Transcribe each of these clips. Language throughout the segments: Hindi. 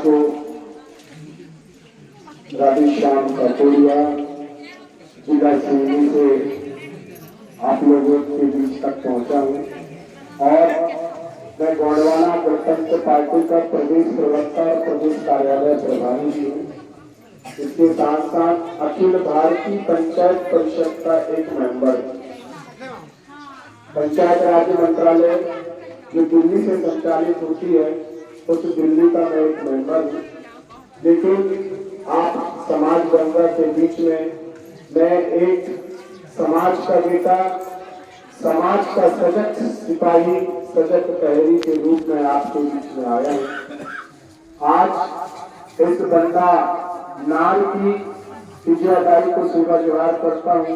को राधेश्याम कटोरिया जिला सिवनी से आप लोगों के बीच तक पहुंचा हूँ और मैं गोंडवाना गणतंत्र पार्टी का प्रदेश प्रवक्ता और प्रदेश कार्यालय प्रभारी भी हूँ। इसके साथ साथ अखिल भारतीय पंचायत परिषद का एक मेंबर, पंचायत राज मंत्रालय जो दिल्ली से संचालित होती है उस दिल्ली का मैं एक मेंबर हूँ। लेकिन आप समाज गंगा के बीच में मैं एक समाज का बेटा, समाज का सजग सिपाही, सजग प्रहरी के रूप में आपके बीच में आया हूँ। आज इस बंदा नार की विजयदाई को सेवा जोहार करता हूँ।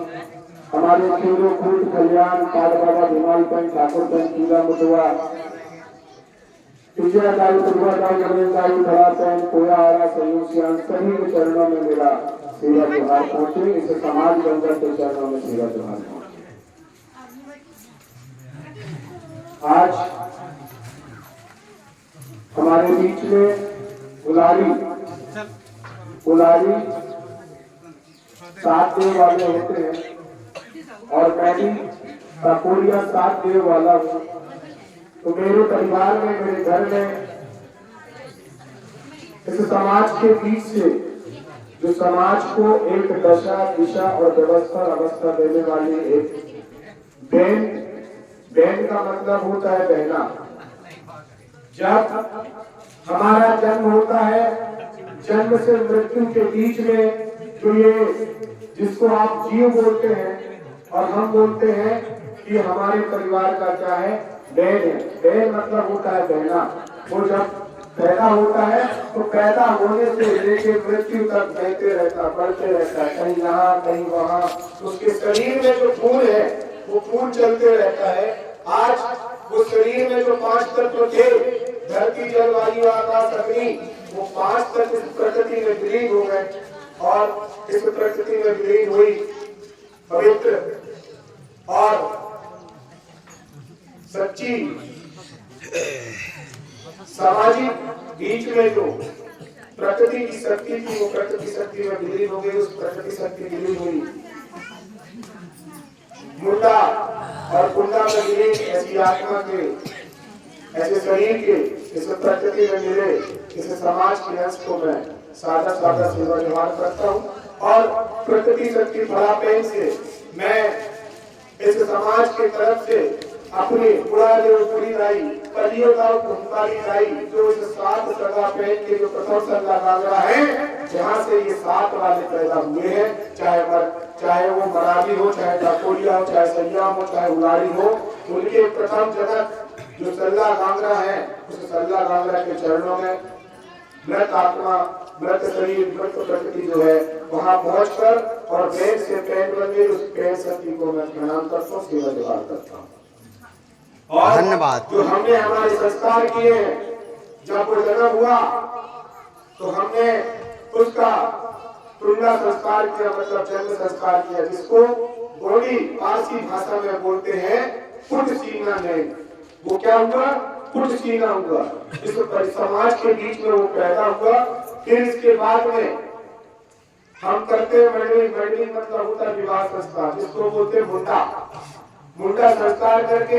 हमारे खेलों कूद कल्याण काल बाबा धीमाल पेंट ठाकुर पेंट कीला मुटवा विजयदाई दुर्गादाई गणेशदाई धरा पेंट कोया आरा संयोग सियान सभी के चरणों में मेरा सेवा जोहार पहुंचे। इसे समाज गंगा के चरणों में सेवा जोहार पहुंचे। आज हमारे बीच में उलारी साथ देव वाले होते हैं और मैं भी कटोरिया साथ देव वाला हूँ। तो मेरे परिवार में, मेरे घर में इस समाज के बीच से जो समाज को एक दशा, दिशा और व्यवस्था अवस्था देने वाली एक बहन का मतलब होता है बहना। जब हमारा जन्म होता है, जन्म से मृत्यु के बीच में जो ये जिसको आप जीव बोलते हैं और हम बोलते हैं कि हमारे परिवार का क्या है, बहन है। बहन मतलब होता है बहना। वो जब पैदा होता है तो पैदा होने से लेके मृत्यु तक बहते रहता, बढ़ते रहता है, कहीं यहाँ कहीं वहाँ। उसके शरीर में जो खून है वो खून चलते रहता है। आज वो शरीर में जो 5 तत्व थे, धरती जल वायु आकाश अग्नि, वो 5 तत्व इस प्रकृति में विलीन हो गए और इस प्रकृति में विलीन हुई पवित्र और सच्ची सामाजिक बीच में जो प्रकृति की शक्ति थी वो प्रकृति शक्ति में विलीन हो गई। उस प्रकृति शक्ति विलीन हुई मुंडा और कुंडा में विलीन ऐसी आत्मा के, ऐसे शरीर के इस प्रकृति में मिले इस समाज के अंश को मैं सादा सेवा जोहार करता हूँ और प्रकृति शक्ति फलापेन से मैं इस समाज के तरफ से अपनी पूरी लाई जो इस 7 सगा पेन के जो प्रथम सगा गांगरा है, जहाँ से ये 7 वाले पैदा हुए हैं, चाहे वो मराठी हो, चाहे कटोरिया हो, चाहे सैयाम हो, चाहे उलारी हो, उनके प्रथम जनक जो सल्ला गांगरा है, उस सल्ला गांगरा के चरणों में मृत आत्मा, मृत शरीर, मृत प्रकृति जो है वहां पहुंचकर और पेन से पेन बन गई, उस पेन शक्ति को मैं प्रणाम करता हूँ, सेवा जोहार करता हूँ। और धन्यवाद। जो हमने हमारे संस्कार किए हैं, जब वो जन्म हुआ तो हमने उसका टुंडा संस्कार किया, मतलब जन्म संस्कार किया, जिसको गोंडी पारसी भाषा में बोलते हैं कुट सीना नहीं। वो क्या हुआ? कुट सीना हुआ। इस समाज के बीच में वो पैदा हुआ। फिर इसके बाद में हम करते हैं मंडली मतलब होता है विवाह संस्कार, जिसको बोलते हैं मुंडा संस्कार करके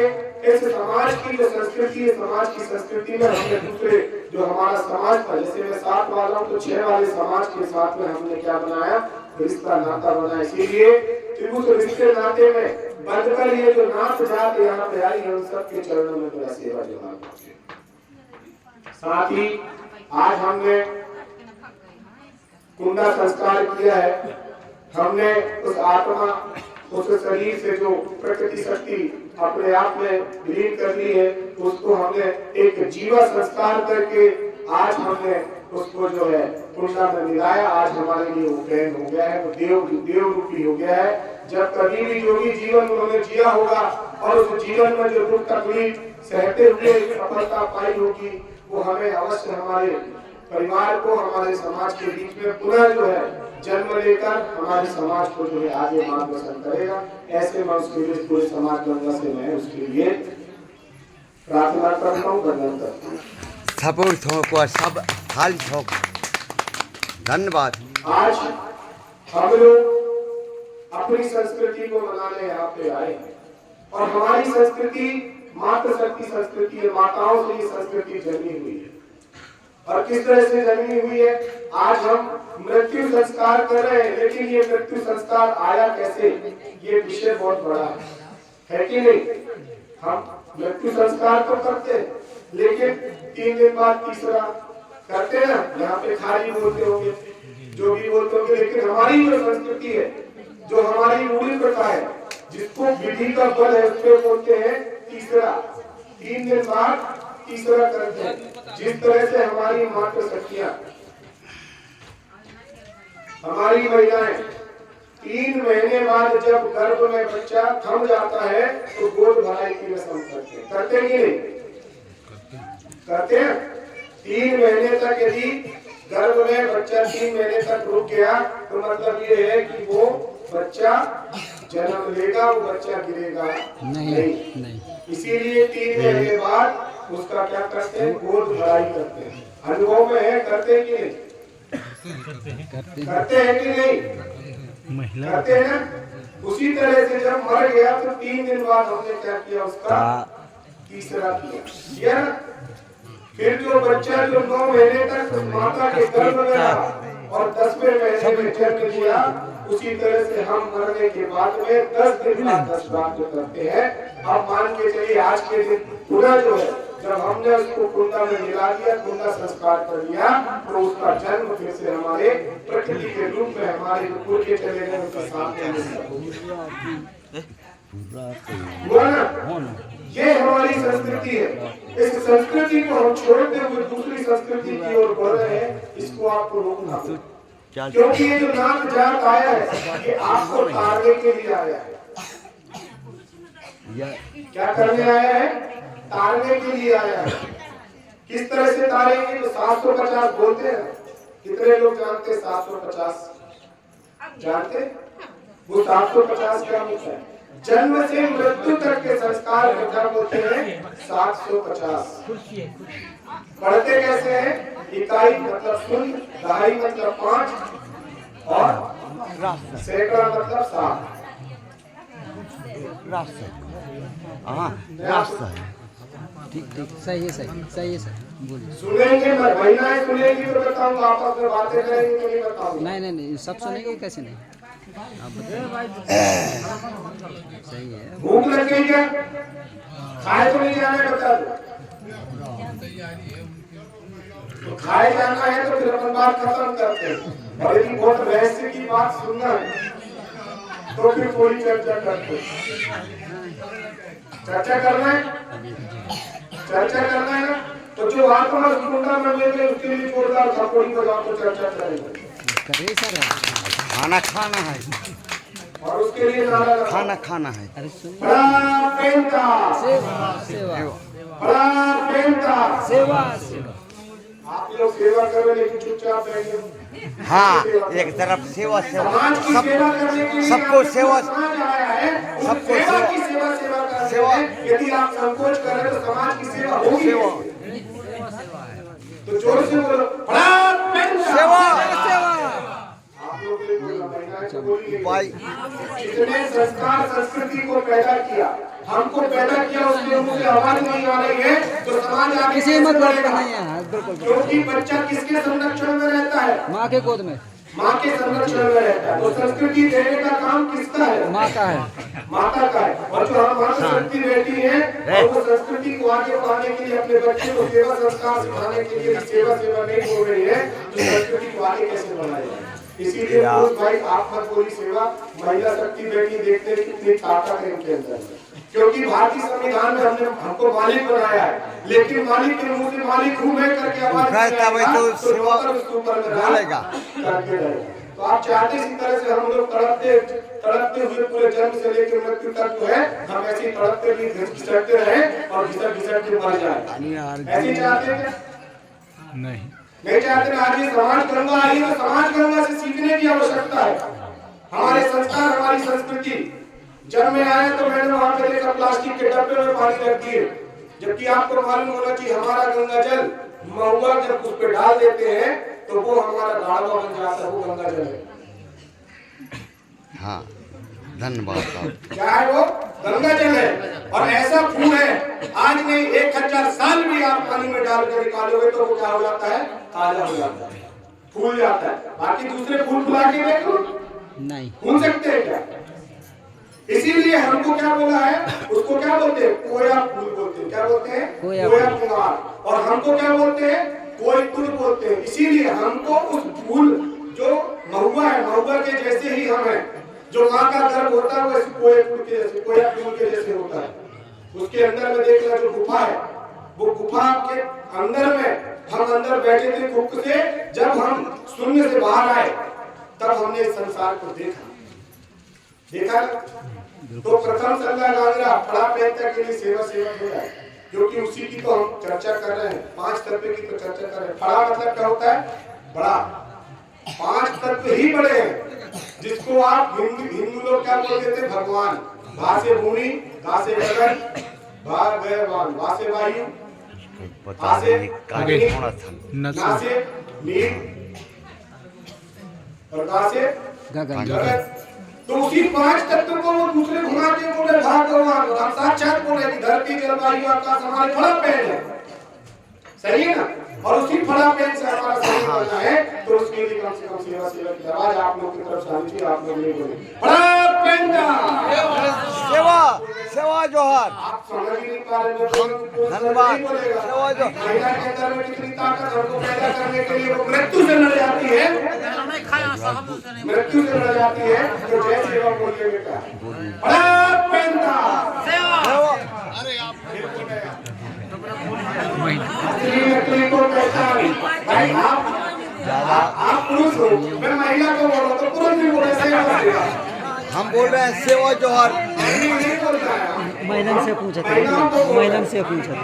इस समाज की जो संस्कृति है, समाज की संस्कृति में हमने दूसरे जो हमारा समाज था, जैसे मैं 7 वाला हूँ तो 6 वाले समाज के साथ में हमने क्या बनाया, रिश्ता नाता बनाया। इसीलिए उस रिश्ते नाते में बढ़कर ये जो नात जात यहाँ पे आई है, उन सबके चरणों में मेरा सेवा जोहार पहुंचे। साथ ही आज हमने कुंडा संस्कार किया है। हमने उस आत्मा, उस शरीर से जो प्रकृति शक्ति अपने आप में विलीन कर ली है, उसको हमने एक जीवा संस्कार करके आज हमने उसको जो है कुंडा में मिलाया। आज हमारे लिए वो प्रेम हो गया है, वो देव रूपी हो गया है। जब कभी भी जो भी जीवन उन्होंने जिया होगा और उस जीवन में जो दुख तकलीफ सहते हुए सफलता पाई होगी, वो हमें अवश्य हमारे परिवार को, हमारे समाज के बीच में पुनः जो है जन्म लेकर हमारे समाज को जो है आगे मार्गदर्शन करेगा। ऐसे मैं उसके लिए पूरे समाज गंगा से मैं उसके लिए प्रार्थना करता हूँ, वंदन करता हूँ। सपोर्ट हो सब खाली ठोक। धन्यवाद। आज हम लोग अपनी संस्कृति को मनाने यहाँ पे आए और हमारी संस्कृति मातृशक्ति संस्कृति है। माताओं से ये संस्कृति जन्मी हुई है और किस तरह से जन्मी हुई है। आज हम मृत्यु संस्कार कर रहे हैं, लेकिन ये मृत्यु संस्कार आया कैसे, ये विषय बहुत बड़ा है कि नहीं। हम मृत्यु संस्कार तो करते हैं, लेकिन 3 दिन बाद तीसरा करते हैं ना। यहाँ पे खाली बोलते होंगे, जो भी बोलते होंगे, लेकिन हमारी जो संस्कृति है, जो हमारी रूढ़ी प्रथा है, जिसको विधि का बल है, उसको बोलते हैं तीसरा। 3 दिन बाद तीसरा करते हैं। जिस तरह से हमारी मातृशक्तियां, हमारी महिलाएं 3 महीने बाद जब गर्भ में बच्चा थम जाता है तो गोद भराई की रस्म करते हैं। करते हैं कि नहीं करते हैं। 3 महीने तक यदि गर्भ में बच्चा 3 महीने तक रुक गया तो मतलब ये है कि वो बच्चा जन्म लेगा, वो बच्चा गिरेगा नहीं। इसीलिए 3 महीने बाद उसका क्या करते हैं, गोद भराई करते हैं। अनुभव में है, करते हैं कि नहीं करते हैं कि नहीं करते हैं ना। उसी तरह से जब मर गया तो 3 दिन बाद हमने क्या किया, उसका तीसरा किया ना। फिर जो बच्चा जो 9 महीने तक माता के गर्भ में रहा और 10वें महीने में जन्म लिया, उसी तरह से हम मरने के बाद में 10 दिन बाद 10 बार जो करते हैं। अब मान के चलिए आज के दिन पूरा जो है, जब हमने उसको कुंडा में मिला दिया, कुंडा संस्कार कर लिया, तो उसका जन्म फिर से हमारे प्रकृति के रूप में हमारे कुल के चले गए, उसका सामने ये हमारी संस्कृति है। इस संस्कृति को हम छोड़ते हुए दूसरी संस्कृति की ओर बढ़ रहे हैं, इसको आपको रोकना। क्योंकि ये जो नाम जात आया है, ये आपको तारने के लिए आया है। क्या करने आया है, तारने के लिए आया है। किस तरह से तारेंगे, तो 750 बोलते हैं। कितने लोग जानते 750 जानते? वो 750 क्या होता है? जन्म से मृत्यु तक के संस्कार को क्या बोलते हैं, 750। पढ़ते कैसे हैं, इकाई मतलब शून्य, दहाई मतलब 5 और सैकड़ा मतलब 7। रास्ता है। ठीक सही है सर बोलिए। सुनेंगे, मैं महिलाएं सुनेंगी तो बताऊंगा, आपस में बातें करेंगे तो नहीं बताऊंगा। नहीं सब सुनेंगे, कैसे नहीं। आप सही है। भूख लग गई क्या, खाए तो नहीं जाना है, बता दो। तो खाए जाना है तो फिर अपन बात खत्म करते हैं। और यदि बहुत रहस्य की बात सुनना है तो फिर थोड़ी चर्चा करते हैं। चर्चा करना है ना। तो जो आत्मा कुंडा में लेके उसके लिए जोरदार थप्पड़ी बजा तो चर्चा करेंगे। सर खाना खाना है और उसके लिए नारा खाना है। अरे सुनिए, बड़ा प्रेम का सेवा बड़ा प्रेम का सेवा। आप लोग सेवा करो लेकिन चुपचाप रहेंगे। हाँ, एक तरफ सेवा समाज की सेवा करने के लिए सबको सेवा, समाज आया है, सबको सेवा की सेवा करने में यदि आप संकोच कर रहे तो समाज की सेवा होगी। तो जोर से बोलो, बड़ा प्रेम का सेवा। आप लोग महिलाएं को बोलिए, भाई जिसने संस्कार संस्कृति को पैदा किया, हमको पैदा किया, उसके मुंह से आवाज नहीं आ रही है तो समाज आगे किसी मत बढ़ेगा नहीं है। बिल्कुल, क्योंकि बच्चा किसके संरक्षण में रहता है, माँ के गोद में, माँ के संरक्षण में रहता है। तो संस्कृति देने का काम किसका है, माँ का है, माता का है। और जो हमारी संस्कृति बेटी है, और वो संस्कृति को आगे बढ़ाने के लिए अपने बच्चे को सेवा संस्कार सिखाने के लिए सेवा नहीं बोल रही है, तो संस्कृति को आगे कैसे बढ़ाएगा। इसीलिए भाई आप मत बोली सेवा, महिला शक्ति बेटी देखते हैं कितनी ताकत है उनके अंदर। क्योंकि भारतीय संविधान में हमको मालिक बनाया है, लेकिन मालिक के मुंह से मालिक हूँ मैं करके आवाज बोलेगा। तो आप चाहते इसी तरह से हम लोग तड़पते हुए पूरे जन्म से लेकर मृत्यु तक जो है, हम ऐसे ही तड़पते भी घिसटते रहे और घिसट के मर जाए। ऐसे चाहते हैं नहीं चाहते। आज ये समाज गंगा आई है, तो समाज गंगा से सीखने की आवश्यकता है। हमारे संस्कार, हमारी संस्कृति। जब मैं आया तो मैंने वहां पे देखा प्लास्टिक के डब्बे में पानी रख दिए, जबकि आपको मालूम होना चाहिए हमारा गंगा जल महुआ जब उस पे डाल देते हैं तो वो हमारा गाढ़वा बन जाता है, वो गंगा जल है। हाँ, धन्यवाद साहब। क्या है वो? गंगा जल है। और ऐसा फूल है, आज नहीं 1000 साल भी आप पानी में डाल कर निकालोगे तो वो क्या हो जाता है? ताजा हो जाता है, फूल जाता है। बाकी दूसरे फूल फुला के देखो, नहीं फूल सकते हैं क्या? इसीलिए हमको क्या बोला है, उसको क्या बोलते हैं? कोया फूल बोलते हैं। क्या बोलते हैं? कोया फुलार। और हमको क्या बोलते हैं? कोई फूल बोलते हैं। इसीलिए हमको उस फूल जो महुआ है, महुआ के जैसे ही हम हैं, जो माँ का गर्भ होता है वो इस कोया फूल के जैसे, कोया फूल के जैसे होता है। उसके अंदर में देखना जो गुफा है, वो गुफा के अंदर में हम अंदर बैठे थे कुक से, जब हम शून्य से बाहर आए तब हमने इस संसार को देखा। तो प्रथम संज्ञा गांगरा फड़ा पहनता के लिए सेवा सेवक हो जाए, क्योंकि उसी की तो हम चर्चा कर रहे हैं। 5 तत्व की तो चर्चा कर रहे हैं। फड़ा मतलब क्या होता है? बड़ा। 5 तत्व ही बड़े हैं, जिसको आप हिंदू लोग क्या बोल देते हैं? भगवान। भा से भूमि, गा से गगन, भा गए वान, वा से वायु, बता दें कार्य थोड़ा सा ना से नील और गा से गगन। तो उसी 5 तत्व को वो दूसरे घुमाते बोले भगवान। हम साक्षात बोले कि धरती जल वायु आकाश हमारे फड़ा पेड़ है, सही है ना? और उसी फड़ा पेड़ से हमारा शरीर बना है, तो उसके लिए कम से कम सेवा की आवाज आप लोग की तरफ से आनी चाहिए। आप लोग नहीं बोले फड़ा पेड़ सेवा सेवा जोहार। आप समझ ही नहीं पा रहे हैं। धन्यवाद। सेवा जो महिला के अंदर में कितनी ताकत हमको पैदा करने के लिए वो मृत्यु से लड़ जाती है, मृत्यु से लड़ जाती है। तो जय सेवा बोलिए बेटा, बड़ा पेंदा सेवा। नकली को पहचान। भाई आप पुरुष हो, मैं महिला को बोल रहा तो पुरुष भी बोले सेवा सेवा। हम बोल रहे हैं सेवा जोहार। नहीं बोलता है। महिला से पूछा था, महिला से पूछा था।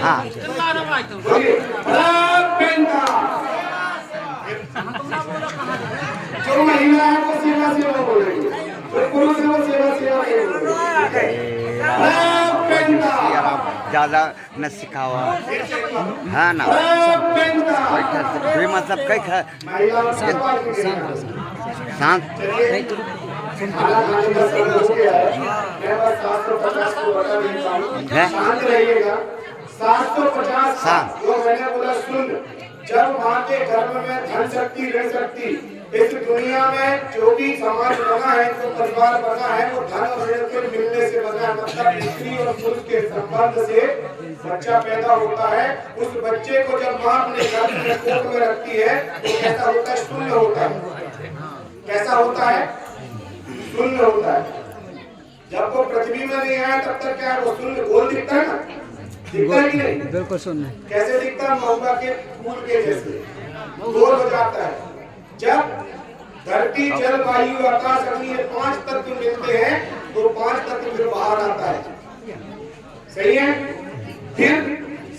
हाँ, बोलिए बड़ा पेंदा। जो महिला है वो सेवा सेवा बोलेगी, जो पुरुष है वो सेवा सेवा बोलेगी। ज्यादा न सिखावा है ना। मतलब कई शांत शांत रहिएगा। 750 जो मैंने बोला सुन। जब माँ के गर्भ में धन शक्ति ऋण शक्ति, इस दुनिया में जो भी समाज बना है, जो परिवार बना है, वो धन और ऋण के मिलने से बना है। मतलब स्त्री और पुरुष के संबंध से बच्चा पैदा होता है। उस बच्चे को जब माँ अपने गर्भ में कोख में रखती है तो कैसा होता है? शून्य होता है। कैसा होता है? शून्य होता है। जब वो पृथ्वी में नहीं आया तब तक क्या है? वो शून्य गोल दिखता है ना, दिखता है कि नहीं? बिल्कुल सुनना। कैसे दिखता है? महुआ के फूल के जैसे गोल हो जाता है। जब धरती जल वायु आकाश अग्नि ये 5 तत्व मिलते हैं तो 5 तत्व फिर बाहर आता है, सही है? फिर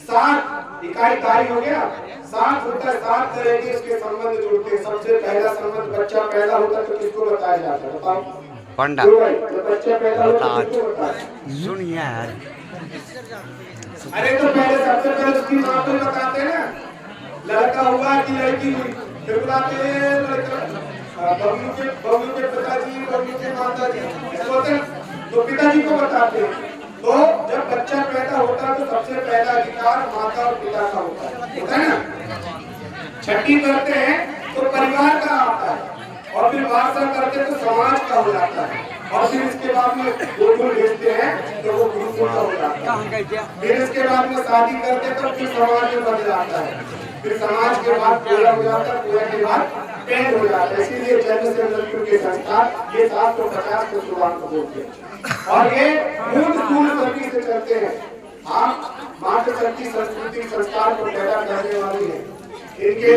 7 इकाई ताई हो गया। 7 होता है, 7 तरह के इसके संबंध जुड़ते हैं। सबसे पहला संबंध बच्चा पैदा होता है तो किसको बताया जाता है? बताओ पंडा। जब बच्चा पैदा होता है किसको बताया? सुनिए यार। अरे तो पहले सबसे पहले उसकी माँ को बताते हैं ना, लड़का हुआ कि लड़की हुई, फिर बुलाते हैं बबलू के पिताजी, बबलू के माताजी, बोलते हैं तो पिताजी को बताते हैं। तो जब बच्चा पैदा होता है तो सबसे पहला अधिकार माता और पिता का होता है ना। छठी करते हैं तो परिवार का आता है, और फिर वारसा करते हैं तो समाज का हो जाता है, और फिर इसके बाद में गुरुकुल भेजते हैं तो वो गुरुकुल का हो जाता है। फिर इसके बाद में शादी करते तो फिर समाज में बन जाता है, फिर समाज के बाद पूरा हो जाता है, पूरा के बाद पेड़ हो जाता है। इसीलिए जन्म से मृत्यु के संस्कार ये 750 को शुरुआत को बोलते हैं, और ये मूल शक्ति से चलते हैं। आप मातृ शक्ति संस्कृति संस्कार को पैदा करने वाली है। इनके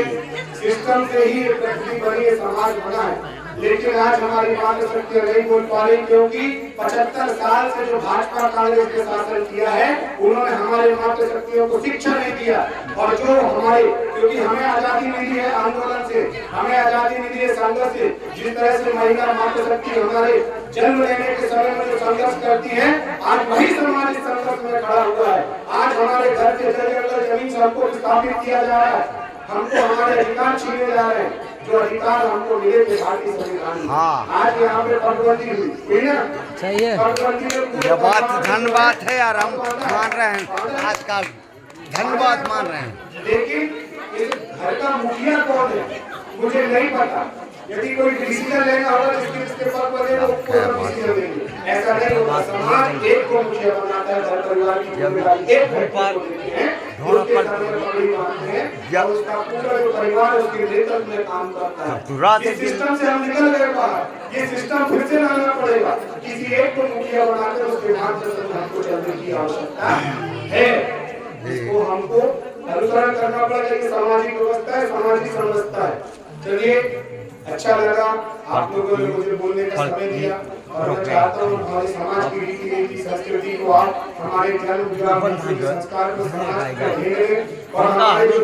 सिस्टम से ही पृथ्वी बनी है, समाज बना है। लेकिन आज हमारी मातृ शक्ति नहीं बोल पा रही, क्योंकि 75 साल से जो भाजपा कांग्रेस ने शासन किया है, उन्होंने हमारे मातृ शक्तियों को शिक्षा नहीं दिया। और जो हमारे, क्योंकि हमें आजादी मिली है आंदोलन से, हमें आजादी मिली है संघर्ष से। जिस तरह से महिला मातृ शक्ति हमारे जन्म लेने के समय में जो संघर्ष करती है, आज वही समाज इस संकट में खड़ा हुआ है। आज हमारे घर के जगह जमीन से हमको विस्थापित किया जा रहा है, हमको हमारे अधिकार छीने जा रहे हैं, जो अधिकार हमको मिले थे भारतीय संविधान में। आज यहाँ पे पटबंदी हुई ना, सही है। ये बात धन्यवाद है यार, हम मान रहे हैं आजकल, धन्यवाद मान रहे हैं। लेकिन इस घर का मुखिया कौन है मुझे नहीं पता। यदि कोई डिसीजन लेना होगा जिसके पद पर है वो डिसीजन लेंगे, ऐसा नहीं होगा। समाज एक को मुखिया बनाता है, घर परिवार की जिम्मेदारी एक पर उसका पूरा जो परिवार उसके नेतृत्व में काम करता है। इस सिस्टम से हम निकल गए बाहर, ये सिस्टम फिर से लाना पड़ेगा। किसी एक को मुखिया बनाकर उसके मार्गदर्शन हमको चलने की आवश्यकता है, इसको हमको अनुसरण करना पड़ेगा। ये सामाजिक व्यवस्था है, सामाजिक समझता है। चलिए, अच्छा लगा आप लोगों ने मुझे बोलने का समय दिया, और मैं चाहता हूँ हमारे समाज की रीति नीति संस्कृति को आप हमारे जन्म विवाह संस्कार को समाज का ढेर और हमारे जो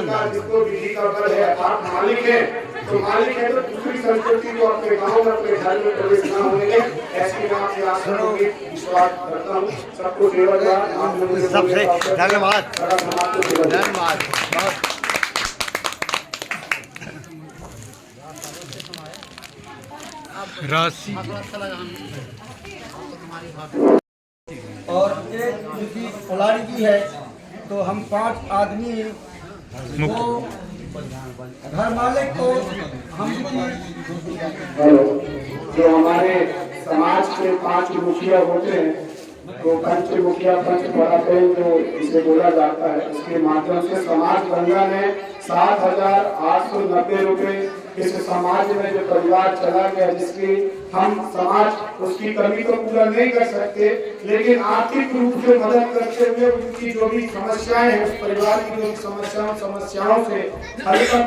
का जिसको विधि का बल है, आप मालिक हैं तो मालिक है, तो दूसरी संस्कृति को अपने गाँव में अपने घर में प्रवेश न होने दें, ऐसी मैं आपसे आशा होगी, विश्वास करता हूँ। सबको सबसे धन्यवाद, धन्यवाद। राशि और एक मुझी फुलारी की है, तो हम 5 आदमी को घर मालिक को हम जो हमारे समाज के 5 मुखिया होते हैं, तो पंच मुखिया पंच पढ़ाते हैं जो इसे बोला जाता है, उसके माध्यम से समाज गंगा ने 7,890 रुपए इस समाज में जो परिवार चला गया, जिसकी हम समाज उसकी कमी को पूरा नहीं कर सकते, लेकिन आर्थिक रूप से मदद करते हुए उनकी जो भी समस्याएं हैं, उस परिवार की जो समस्याओं से हल कर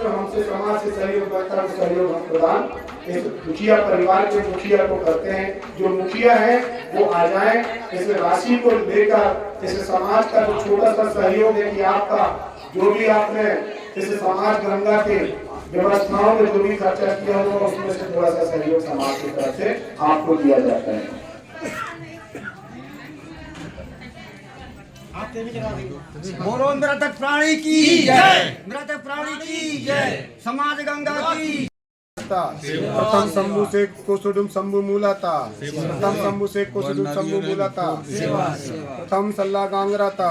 जो हमसे समाज से सहयोग करता है, सहयोग हम प्रदान इस मुखिया परिवार के मुखिया को करते हैं। जो मुखिया है वो आ जाए, इस राशि को लेकर इस समाज का जो छोटा सा सहयोग है कि आपका जो भी आपने इस समाज गंगा के व्यवस्थाओं में जो भी खर्चा किया होगा, उसमें से थोड़ा सा सहयोग समाज की तरफ से आपको दिया जाता है। बोलो मृतक प्राणी की जय, मृतक प्राणी की जय, समाज गंगा की। प्रथम शंभु से कोसुडुम शंभु मूलाता, प्रथम शंभु से कोसुडुम शंभु मूलाता, प्रथम सल्ला गांगराता।